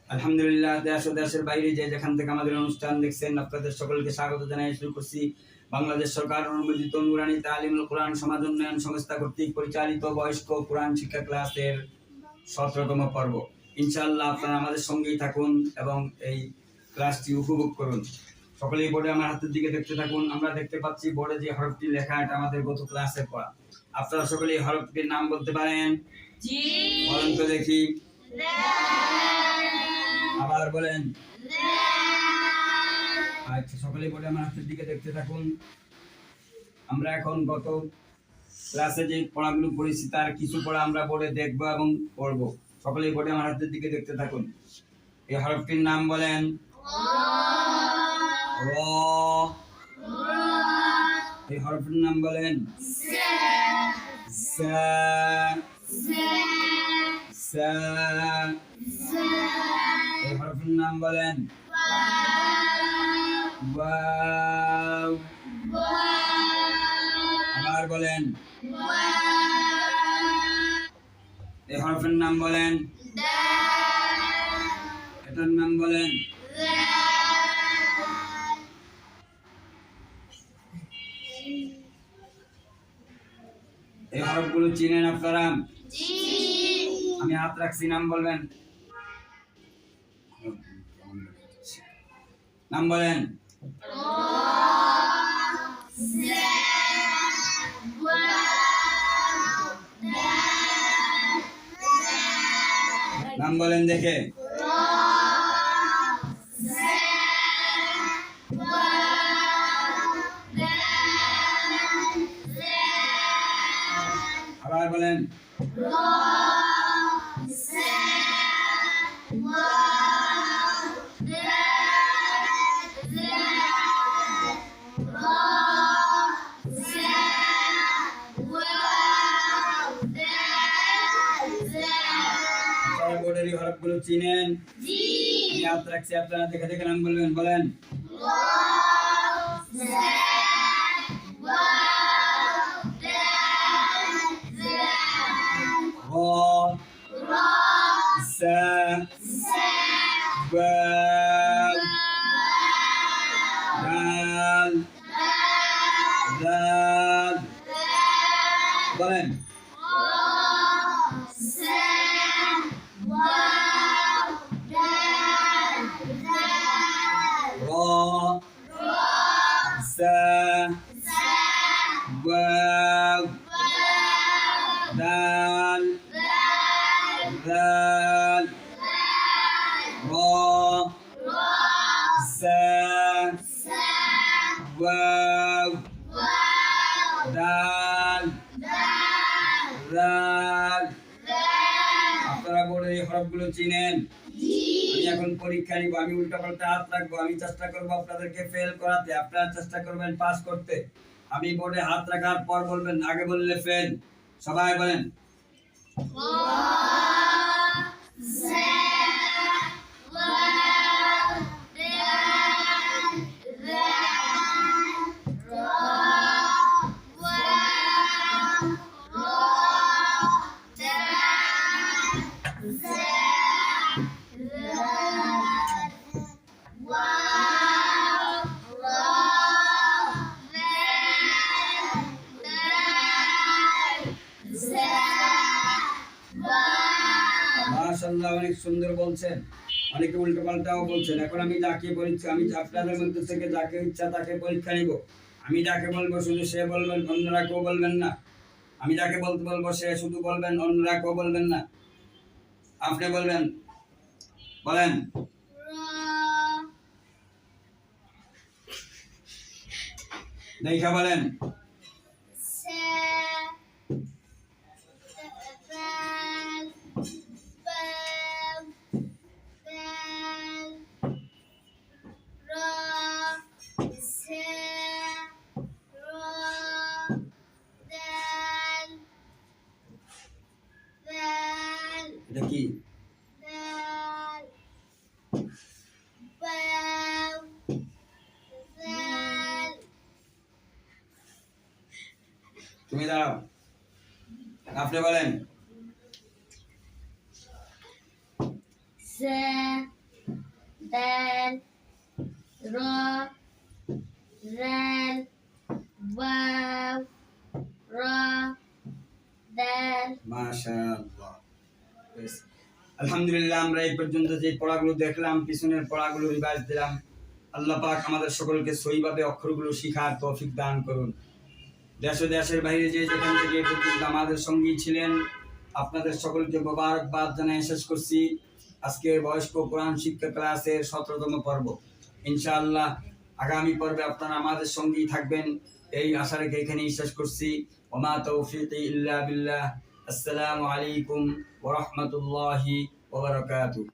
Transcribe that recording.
আলহামদুলিল্লাহ, দেশ ও দেশের বাইরে যে যেখান থেকে আমাদের অনুষ্ঠান দেখছেন আপনাদের সকলকে স্বাগত জানাই শুরু করছি। বাংলাদেশ সরকার অনুমোদিত নুরানী তালিমুল কোরআন সমাজ উন্নয়ন সংস্থা কর্তৃক পরিচালিত বয়স্ক কোরআন শিক্ষা ক্লাসের 17তম পর্ব। ইনশাআল্লাহ আপনারা আমাদের সঙ্গেই থাকুন এবং এই ক্লাসটি উপভোগ করুন। সকলেই বোর্ডে আমার হাতের দিকে দেখতে থাকুন। আমরা দেখতে পাচ্ছি বোর্ডে যে হরফটি লেখা, এটা আমাদের গত ক্লাসে পড়া। আপনারা সকলেই হরফটির নাম বলতে পারেন? জি। বলেন তো দেখি। আবার বলেন। আচ্ছা, সকলেই বোর্ডে আমার হাতের দিকে দেখতে থাকুন। আমরা এখন গত ক্লাসে যে পড়াগুলো পড়েছি তার কিছু পড়া আমরা বোর্ডে দেখব এবং পড়ব। সকলেই বোর্ডে আমার হাতের দিকে দেখতে থাকুন। এই হরফটির নাম বলেন। র। এই হরফটির নাম বলেন। সা। সা। এই হরফটির নাম বলেন। ওয়াও। আবার বলেন। এই হরফের নাম বলেন। এটার নাম বলেন। এই হরফগুলো চিনেন আপনারা? আমি হাত রাখছি, নাম বলবেন। নাম বলেন। নাম বলেন দেখে। আবার বলেন। বোর্ডের হরফগুলো চিনেন? জি। হাত রাখছি, আপনারা দেখে দেখে নাম বলবেন। বলেন। বলেন। আপনারা বোর্ডের এই হরফগুলো চিনেন? আমি এখন পরীক্ষা নিব, আমি উল্টা পাল্টা হাত রাখবো। আমি চেষ্টা করবো আপনাদেরকে ফেল করাতে, আপনারা চেষ্টা করবেন পাস করতে। আমি বোর্ডে হাত রাখার পর বলবেন, আগে বললে ফেল। সবাই বলেন। মাশাআল্লাহ, অনেক সুন্দর বলছেন। অনেকে উল্টো পাল্টাও বলছেন। এখন আমি যাকে বলছি, আমি আপনাদের মধ্যে থেকে যাকে ইচ্ছা তাকে পরীক্ষা নিব। আমি যাকে বলবো শুধু সে বলবেন, অন্যরা কেউ বলবেন না। আমি যাকে বলতে বলবো সে শুধু বলবেন, অন্যরা কেউ বলবেন না। আপনি বলবেন। বলেন। দেখা বলেন। এটা কি? তুমি দাঁড়াও, আপনি বলেন। দাল র জাল ওয়াও র দাল। মাশাআল্লাহ। বেশ। আলহামদুলিল্লাহ, আমরা এই পর্যন্ত যে পড়াগুলো দেখলাম, পিছনের পড়াগুলো রিভাইজ দিলাম। আল্লাহ পাক আমাদের সকলকে সহিভাবে অক্ষরগুলো শিখার তৌফিক দান করুন। দেশ ও দেশের বাইরে যে যেখান থেকে এই পর্যন্ত আমাদের সঙ্গী ছিলেন, আপনাদের সকলকে মোবারকবাদ জানিয়ে শেষ করছি আজকে বয়স্ক কোরআন শিক্ষা ক্লাসের 17তম পর্ব। ইনশাআল্লাহ আগামী পর্বে আপনারা আমাদের সঙ্গেই থাকবেন এই আশা রেখে এখানেই শেষ করছি। ওমা তৌফিকি ইল্লা বিল্লাহ। আসসালামু আলাইকুম ওয়া রাহমাতুল্লাহি ওয়া বারাকাতুহু।